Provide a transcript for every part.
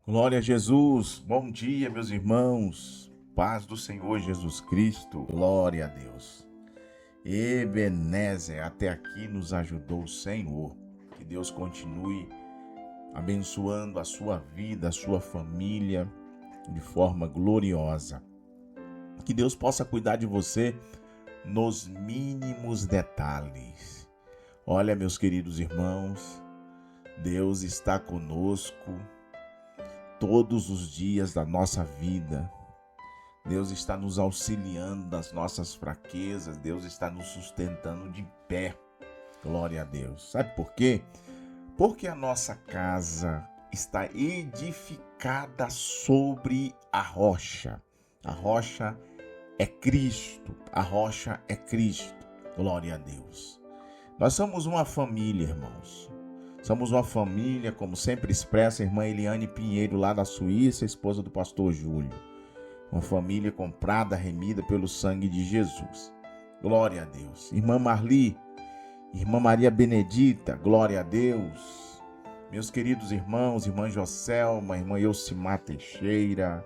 Glória a Jesus, bom dia, meus irmãos, paz do Senhor Jesus Cristo, glória a Deus. Ebenezer, até aqui nos ajudou o Senhor. Que Deus continue abençoando a sua vida, a sua família de forma gloriosa. Que Deus possa cuidar de você nos mínimos detalhes. Olha, meus queridos irmãos, Deus está conosco todos os dias da nossa vida. Deus está nos auxiliando nas nossas fraquezas. Deus está nos sustentando de pé. Glória a Deus. Sabe por quê? Porque a nossa casa está edificada sobre a rocha. A rocha é Cristo. A rocha é Cristo. Glória a Deus. Nós somos uma família, irmãos. Somos uma família, como sempre expressa a irmã Eliane Pinheiro, lá da Suíça, esposa do pastor Júlio. Uma família comprada, remida pelo sangue de Jesus. Glória a Deus. Irmã Marli, irmã Maria Benedita, glória a Deus. Meus queridos irmãos, irmã Joselma, irmã Elcimar Teixeira,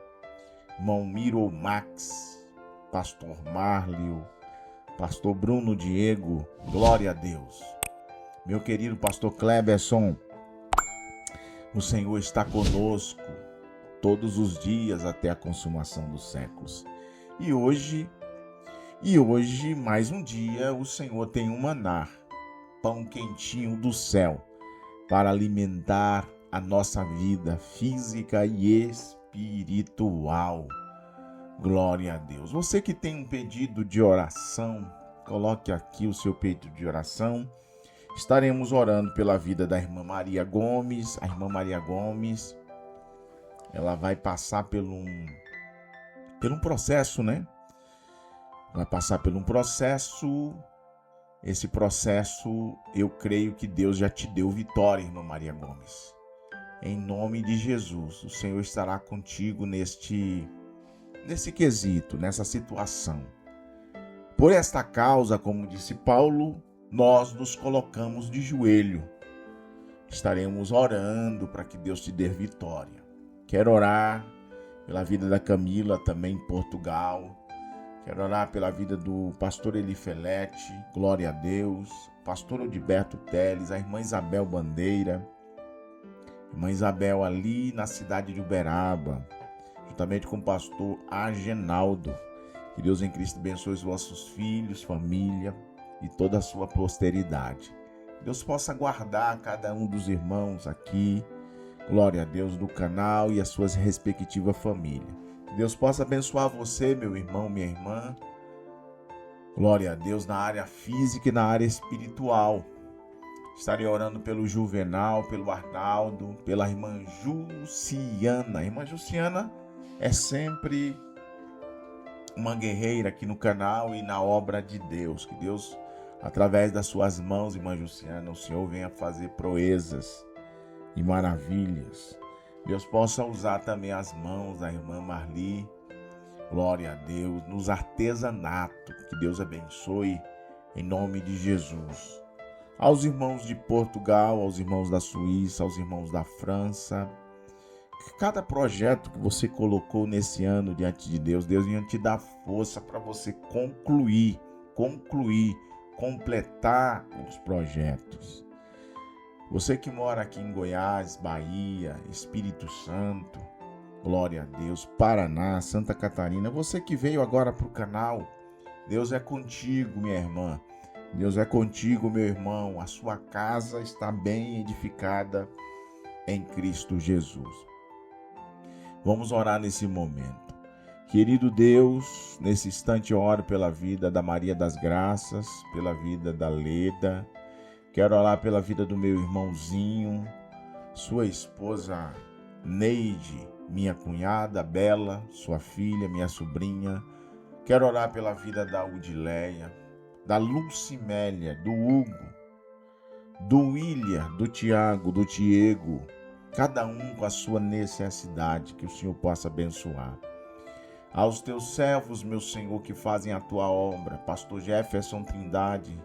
irmão Miro Max, pastor Marlio, pastor Bruno Diego, glória a Deus. Meu querido pastor Kleberson, o Senhor está conosco todos os dias até a consumação dos séculos. E hoje, mais um dia, o Senhor tem um maná, pão quentinho do céu, para alimentar a nossa vida física e espiritual. Glória a Deus. Você que tem um pedido de oração, coloque aqui o seu pedido de oração. Estaremos orando pela vida da irmã Maria Gomes. A irmã Maria Gomes, ela vai passar por um processo, né? Vai passar por um processo. Esse processo, eu creio que Deus já te deu vitória, irmã Maria Gomes. Em nome de Jesus, o Senhor estará contigo nesse quesito, nessa situação. Por esta causa, como disse Paulo, nós nos colocamos de joelho. Estaremos orando para que Deus te dê vitória. Quero orar pela vida da Camila, também em Portugal. Quero orar pela vida do pastor Elifelete, glória a Deus. Pastor Odiberto Teles, a irmã Isabel Bandeira. Irmã Isabel ali na cidade de Uberaba, juntamente com o pastor Agenaldo. Que Deus em Cristo abençoe os vossos filhos, família e toda a sua posteridade. Deus possa guardar cada um dos irmãos aqui, glória a Deus, do canal e as suas respectivas famílias. Deus possa abençoar você, meu irmão, minha irmã, glória a Deus, na área física e na área espiritual. Estarei orando pelo Juvenal, pelo Arnaldo, pela irmã Juciana. A irmã Juciana é sempre uma guerreira aqui no canal e na obra de Deus. Que Deus, através das suas mãos, irmã Juciana, o Senhor venha fazer proezas e maravilhas. Deus possa usar também as mãos da irmã Marli, glória a Deus, nos artesanatos. Que Deus abençoe em nome de Jesus. Aos irmãos de Portugal, aos irmãos da Suíça, aos irmãos da França, cada projeto que você colocou nesse ano diante de Deus, Deus venha te dar força para você concluir, completar os projetos. Você que mora aqui em Goiás, Bahia, Espírito Santo, glória a Deus, Paraná, Santa Catarina, você que veio agora para o canal, Deus é contigo, minha irmã. Deus é contigo, meu irmão. A sua casa está bem edificada em Cristo Jesus. Vamos orar nesse momento. Querido Deus, nesse instante eu oro pela vida da Maria das Graças, pela vida da Leda. Quero orar pela vida do meu irmãozinho, sua esposa Neide, minha cunhada Bela, sua filha, minha sobrinha. Quero orar pela vida da Udileia, da Lucimélia, do Hugo, do William, do Tiago, do Diego, cada um com a sua necessidade, que o Senhor possa abençoar. Aos teus servos, meu Senhor, que fazem a tua obra, pastor Jefferson Trindade,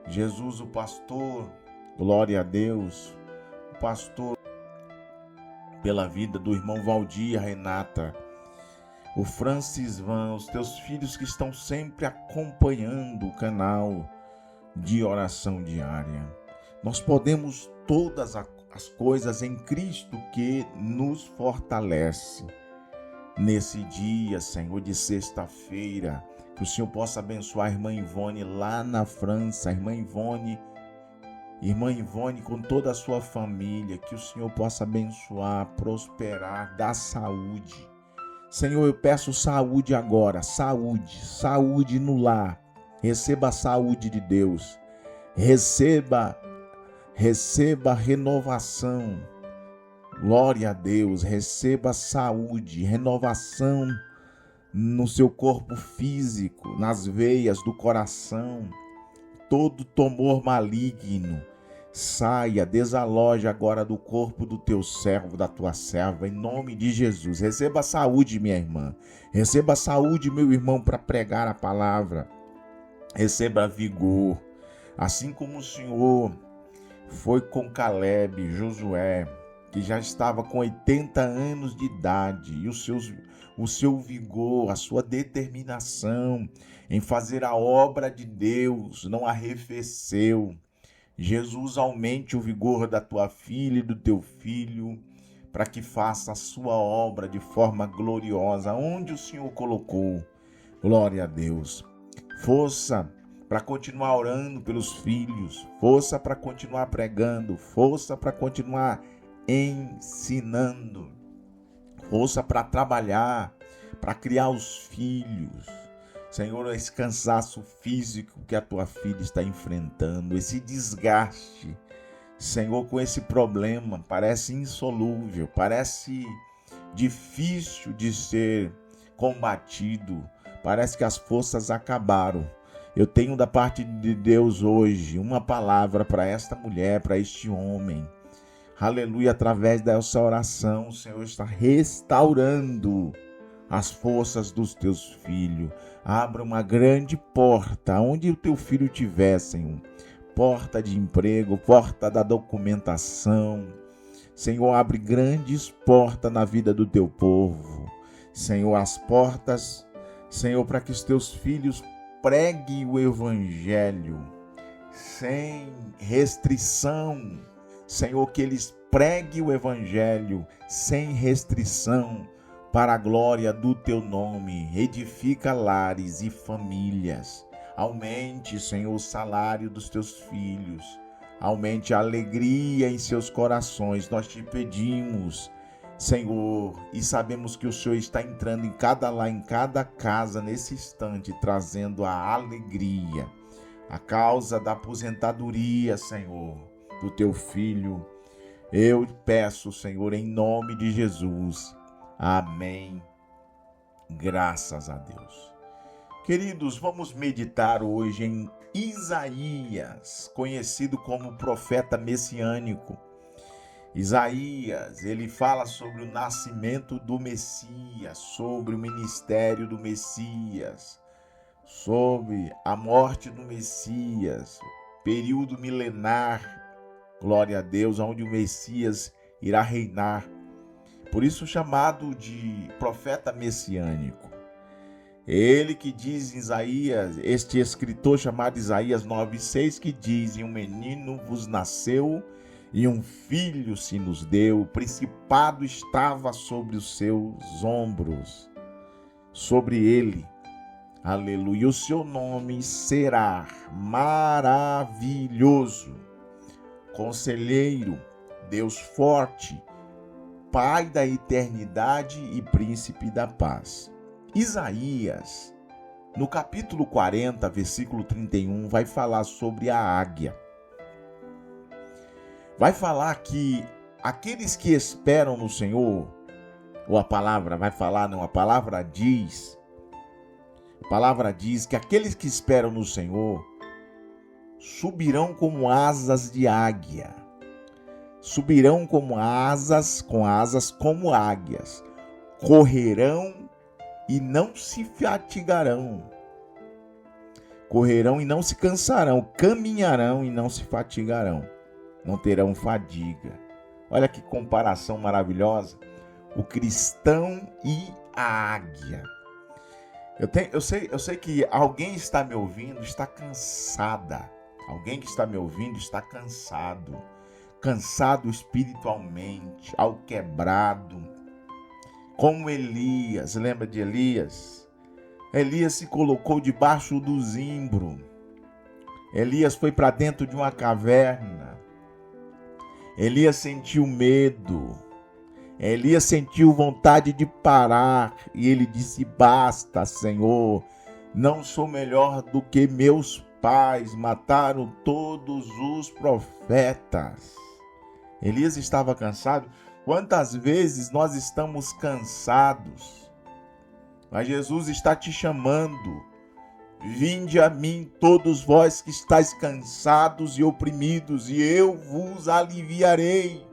Jesus o pastor, glória a Deus, o pastor pela vida do irmão Valdir, a Renata, o Francis Van, os teus filhos que estão sempre acompanhando o canal de oração diária. Nós podemos todas as coisas em Cristo que nos fortalece. Nesse dia, Senhor, de sexta-feira, que o Senhor possa abençoar a irmã Ivone lá na França, a irmã Ivone com toda a sua família, que o Senhor possa abençoar, prosperar, dar saúde. Senhor, eu peço saúde agora, saúde no lar. Receba a saúde de Deus, receba renovação, glória a Deus, receba saúde, renovação no seu corpo físico, nas veias do coração. Todo tumor maligno saia, desaloje agora do corpo do teu servo, da tua serva, em nome de Jesus. Receba saúde, minha irmã, receba saúde, meu irmão, para pregar a palavra. Receba vigor, assim como o Senhor foi com Caleb, Josué, que já estava com 80 anos de idade, e o seu vigor, a sua determinação em fazer a obra de Deus não arrefeceu. Jesus, aumente o vigor da tua filha e do teu filho, para que faça a sua obra de forma gloriosa, onde o Senhor colocou. Glória a Deus. Força para continuar orando pelos filhos, força para continuar pregando, força para continuar ensinando, força para trabalhar, para criar os filhos. Senhor, esse cansaço físico que a tua filha está enfrentando, esse desgaste, Senhor, com esse problema, parece insolúvel, parece difícil de ser combatido, parece que as forças acabaram. Eu tenho da parte de Deus hoje uma palavra para esta mulher, para este homem. Aleluia, através dessa oração, o Senhor está restaurando as forças dos teus filhos. Abra uma grande porta, onde o teu filho estiver, Senhor. Porta de emprego, porta da documentação. Senhor, abre grandes portas na vida do teu povo. Senhor, as portas, Senhor, para que os teus filhos preguem o evangelho sem restrição. Senhor, que eles preguem o evangelho sem restrição, para a glória do teu nome. Edifica lares e famílias. Aumente, Senhor, o salário dos teus filhos. Aumente a alegria em seus corações. Nós te pedimos, Senhor, e sabemos que o Senhor está entrando em cada lar, em cada casa, nesse instante, trazendo a alegria. A causa da aposentadoria, Senhor, do teu filho. Eu peço, Senhor, em nome de Jesus. Amém. Graças a Deus. Queridos, vamos meditar hoje em Isaías, conhecido como profeta messiânico. Isaías, ele fala sobre o nascimento do Messias, sobre o ministério do Messias, sobre a morte do Messias, período milenar, glória a Deus, onde o Messias irá reinar. Por isso chamado de profeta messiânico. Ele que diz em Isaías, este escritor chamado Isaías 9:6, que diz: "E um menino vos nasceu, e um filho se nos deu, o principado estava sobre os seus ombros, sobre ele, aleluia, o seu nome será maravilhoso, conselheiro, Deus forte, Pai da eternidade e príncipe da paz." Isaías, no capítulo 40, versículo 31, vai falar sobre a águia. Vai falar que aqueles que esperam no Senhor, ou a palavra vai falar, não, a palavra diz que aqueles que esperam no Senhor subirão como asas de águia. Subirão com asas como águias, correrão e não se fatigarão, correrão e não se cansarão, caminharão e não se fatigarão, não terão fadiga. Olha que comparação maravilhosa. O cristão e a águia. Eu sei que alguém está me ouvindo, está cansada. Alguém que está me ouvindo está cansado. Cansado espiritualmente, alquebrado. Como Elias, lembra de Elias? Elias se colocou debaixo do zimbro. Elias foi para dentro de uma caverna. Elias sentiu medo. Elias sentiu vontade de parar. E ele disse: basta, Senhor. Não sou melhor do que meus pais. Mataram todos os profetas. Elias estava cansado. Quantas vezes nós estamos cansados? Mas Jesus está te chamando. Vinde a mim, todos vós que estáis cansados e oprimidos, e eu vos aliviarei.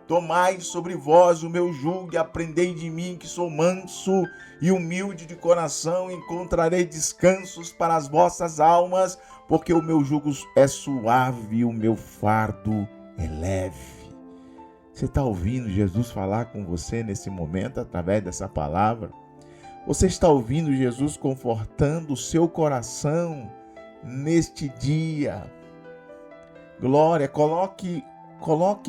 Tomai sobre vós o meu jugo e aprendei de mim, que sou manso e humilde de coração, e encontrarei descansos para as vossas almas, porque o meu jugo é suave e o meu fardo é leve. Você está ouvindo Jesus falar com você nesse momento, através dessa palavra? Você está ouvindo Jesus confortando o seu coração neste dia? Glória, coloque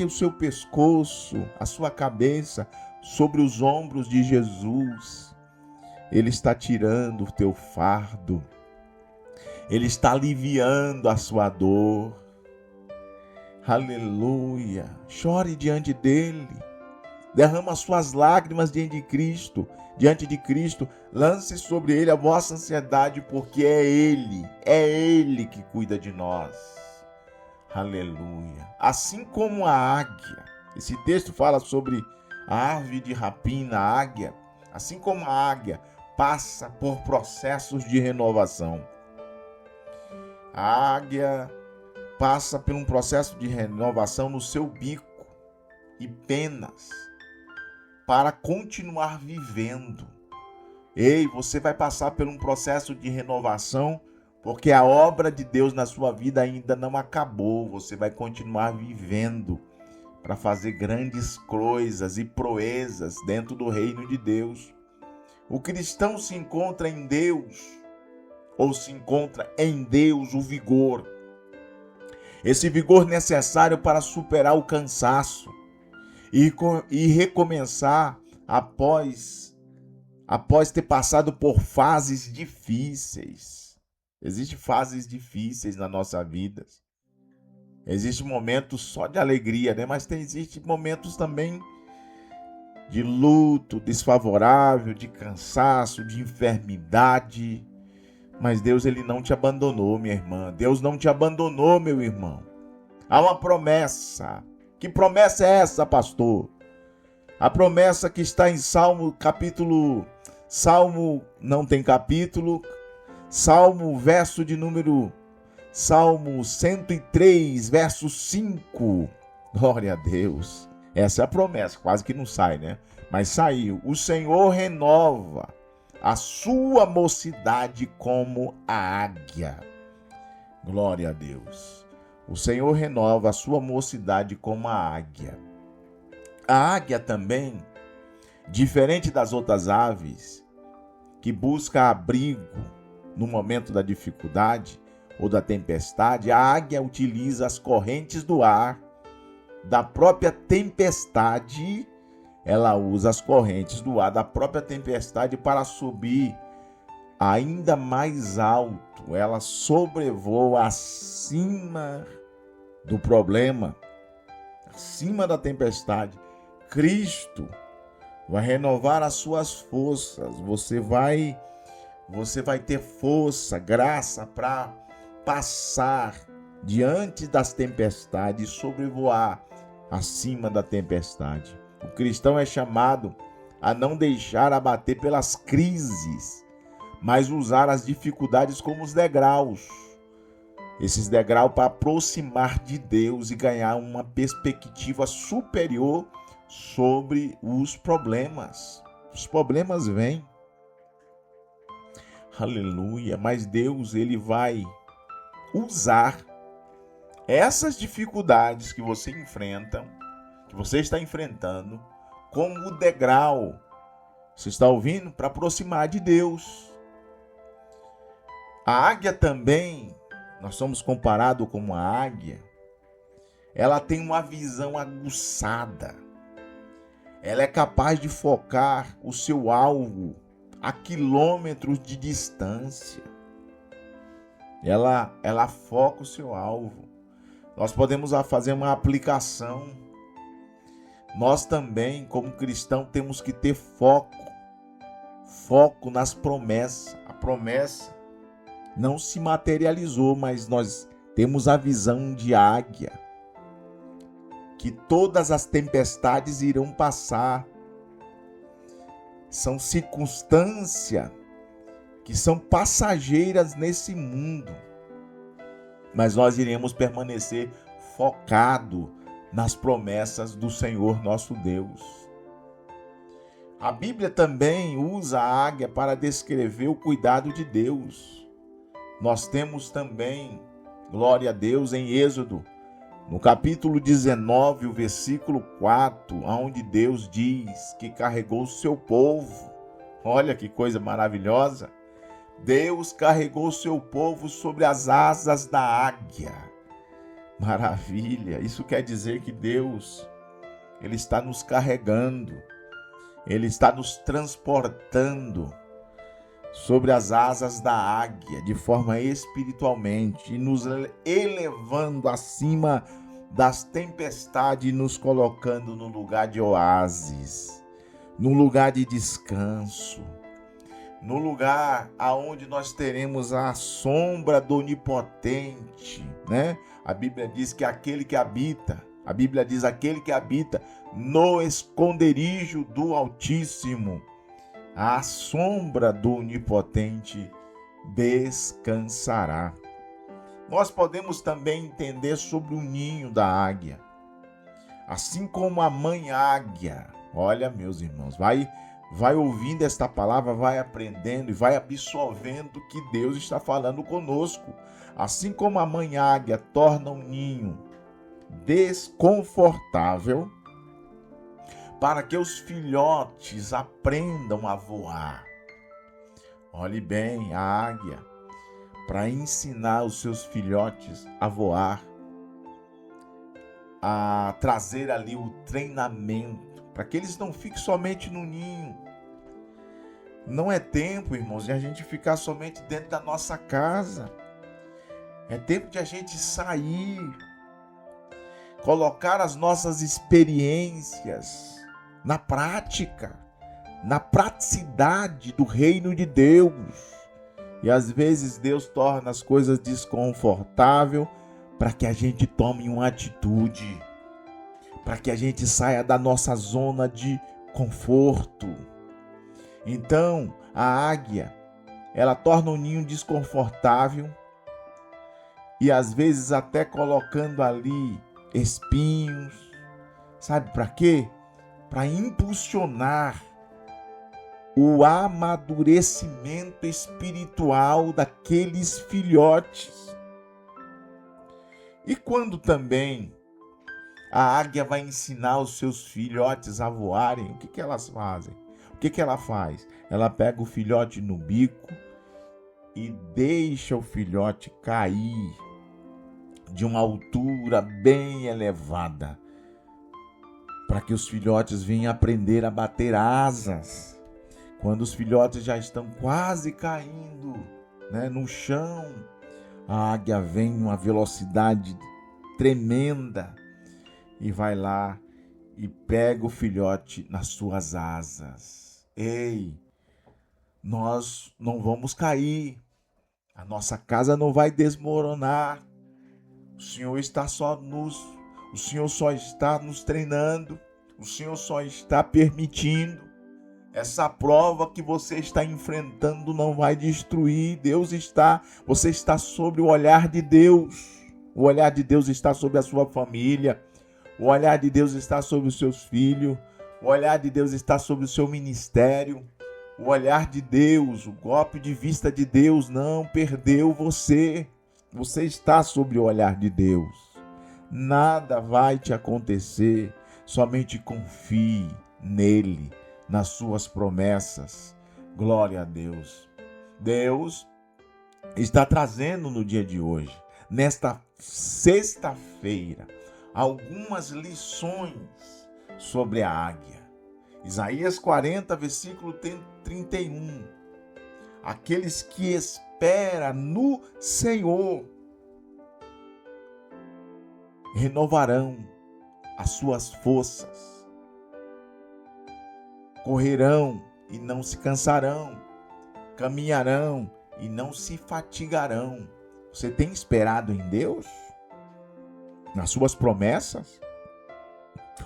o seu pescoço, a sua cabeça sobre os ombros de Jesus. Ele está tirando o teu fardo. Ele está aliviando a sua dor. Aleluia. Chore diante dele. Derrama as suas lágrimas diante de Cristo. Lance sobre ele a vossa ansiedade, porque é ele que cuida de nós. Aleluia. Assim como a águia, esse texto fala sobre a ave de rapina, a águia. Assim como a águia passa por processos de renovação. A águia passa por um processo de renovação no seu bico e penas para continuar vivendo. Ei, você vai passar por um processo de renovação porque a obra de Deus na sua vida ainda não acabou. Você vai continuar vivendo para fazer grandes coisas e proezas dentro do reino de Deus. O cristão se encontra em Deus, ou se encontra em Deus o vigor. Esse vigor necessário para superar o cansaço e recomeçar após ter passado por fases difíceis. Existem fases difíceis na nossa vida. Existem momentos só de alegria, né? Mas existem momentos também de luto, desfavorável, de cansaço, de enfermidade. Mas Deus, ele não te abandonou, minha irmã. Deus não te abandonou, meu irmão. Há uma promessa. Que promessa é essa, pastor? A promessa que está em Salmo Salmo 103, verso 5. Glória a Deus. Essa é a promessa, quase que não sai, né? Mas saiu. O Senhor renova a sua mocidade como a águia. Glória a Deus. O Senhor renova a sua mocidade como a águia. A águia também, diferente das outras aves, que busca abrigo no momento da dificuldade ou da tempestade, a águia utiliza as correntes do ar, da própria tempestade. Ela usa as correntes do ar da própria tempestade para subir ainda mais alto. Ela sobrevoa acima do problema, acima da tempestade. Cristo vai renovar as suas forças. Você vai ter força, graça para passar diante das tempestades e sobrevoar acima da tempestade. O cristão é chamado a não deixar abater pelas crises, mas usar as dificuldades como os degraus. Esses degraus para aproximar de Deus e ganhar uma perspectiva superior sobre os problemas. Os problemas vêm. Aleluia. Mas Deus, ele vai usar essas dificuldades que você enfrenta, que você está enfrentando como o degrau, você está ouvindo? Para aproximar de Deus. A águia também, nós somos comparados com uma águia, ela tem uma visão aguçada. Ela é capaz de focar o seu alvo a quilômetros de distância. Ela foca o seu alvo. Nós podemos fazer uma aplicação. Nós também, como cristãos, temos que ter foco nas promessas. A promessa não se materializou, mas nós temos a visão de águia, que todas as tempestades irão passar. São circunstâncias que são passageiras nesse mundo, mas nós iremos permanecer focado nas promessas do Senhor nosso Deus. A Bíblia também usa a águia para descrever o cuidado de Deus. Nós temos também, glória a Deus, em Êxodo, no capítulo 19, o versículo 4, onde Deus diz que carregou o seu povo. Olha que coisa maravilhosa. Deus carregou o seu povo sobre as asas da águia. Maravilha. Isso quer dizer que Deus, Ele está nos carregando. Ele está nos transportando sobre as asas da águia, de forma espiritualmente, e nos elevando acima das tempestades e nos colocando no lugar de oásis, no lugar de descanso, no lugar aonde nós teremos a sombra do Onipotente, né? A Bíblia diz que aquele que habita no esconderijo do Altíssimo, a sombra do Onipotente descansará. Nós podemos também entender sobre o ninho da águia. Assim como a mãe águia, olha, meus irmãos, vai ouvindo esta palavra, vai aprendendo e vai absorvendo que Deus está falando conosco. Assim como a mãe águia torna um ninho desconfortável para que os filhotes aprendam a voar. Olhe bem, a águia, para ensinar os seus filhotes a voar, a trazer ali o treinamento, para que eles não fiquem somente no ninho. Não é tempo, irmãos, de a gente ficar somente dentro da nossa casa. É tempo de a gente sair, colocar as nossas experiências na prática, na praticidade do reino de Deus. E às vezes Deus torna as coisas desconfortáveis para que a gente tome uma atitude, para que a gente saia da nossa zona de conforto. Então, a águia, ela torna o ninho desconfortável e às vezes até colocando ali espinhos. Sabe para quê? Para impulsionar o amadurecimento espiritual daqueles filhotes. E quando também a águia vai ensinar os seus filhotes a voarem, o que elas fazem? O que ela faz? Ela pega o filhote no bico e deixa o filhote cair de uma altura bem elevada, para que os filhotes venham aprender a bater asas. Quando os filhotes já estão quase caindo, né, no chão, a águia vem em uma velocidade tremenda e vai lá e pega o filhote nas suas asas. Ei, nós não vamos cair, a nossa casa não vai desmoronar. O Senhor só está nos treinando, o Senhor só está permitindo. Essa prova que você está enfrentando não vai destruir. Você está sobre o olhar de Deus. O olhar de Deus está sobre a sua família. O olhar de Deus está sobre os seus filhos. O olhar de Deus está sobre o seu ministério. O olhar de Deus, o golpe de vista de Deus não perdeu você. Você está sobre o olhar de Deus. Nada vai te acontecer. Somente confie nele, nas suas promessas. Glória a Deus. Deus está trazendo no dia de hoje, nesta sexta-feira, algumas lições sobre a águia. Isaías 40, versículo 31. Aqueles que esperam no Senhor renovarão as suas forças, correrão e não se cansarão, caminharão e não se fatigarão. Você tem esperado em Deus? Nas suas promessas?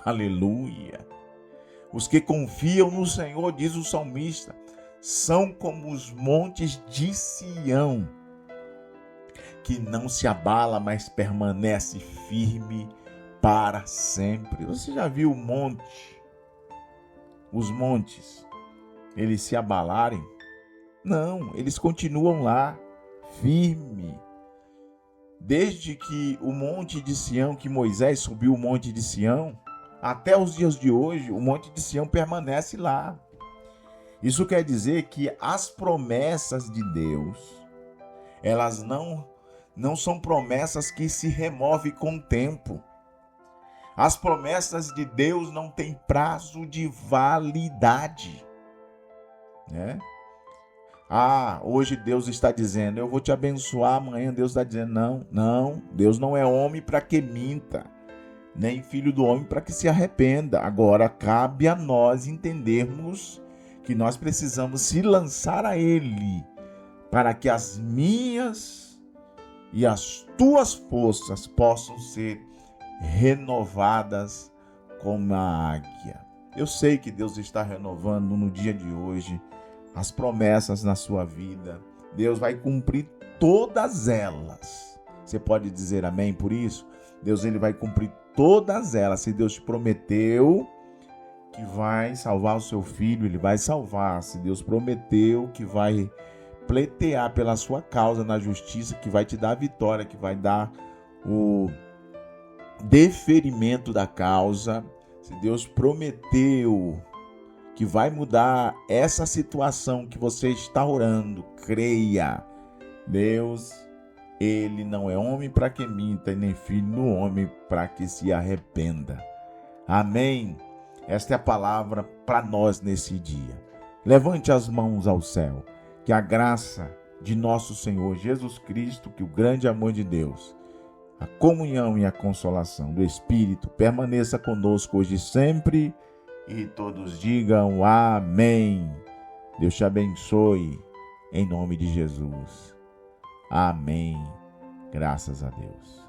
Aleluia! Os que confiam no Senhor, diz o salmista, são como os montes de Sião, que não se abala, mas permanece firme para sempre. Você já viu os montes, eles se abalarem? Não, eles continuam lá, firme. Desde que o monte de Sião, que Moisés subiu o monte de Sião, até os dias de hoje, o monte de Sião permanece lá. Isso quer dizer que as promessas de Deus, elas não são promessas que se removem com o tempo. As promessas de Deus não têm prazo de validade, né? Hoje Deus está dizendo, eu vou te abençoar, amanhã Deus está dizendo, não, Deus não é homem para que minta, nem filho do homem para que se arrependa. Agora cabe a nós entendermos que nós precisamos se lançar a Ele, para que as minhas e as tuas forças possam ser renovadas como a águia. Eu sei que Deus está renovando no dia de hoje as promessas na sua vida. Deus vai cumprir todas elas. Você pode dizer amém por isso? Deus ele vai cumprir todas elas. Se Deus te prometeu que vai salvar o seu filho, ele vai salvar. Se Deus prometeu que vai pleitear pela sua causa na justiça, que vai te dar a vitória, que vai dar o deferimento da causa, se Deus prometeu que vai mudar essa situação que você está orando, creia. Deus, ele não é homem para que minta, e nem filho do homem para que se arrependa. Amém? Esta é a palavra para nós nesse dia. Levante as mãos ao céu. Que a graça de nosso Senhor Jesus Cristo, que o grande amor de Deus, a comunhão e a consolação do Espírito permaneça conosco hoje e sempre. E todos digam amém. Deus te abençoe em nome de Jesus. Amém. Graças a Deus.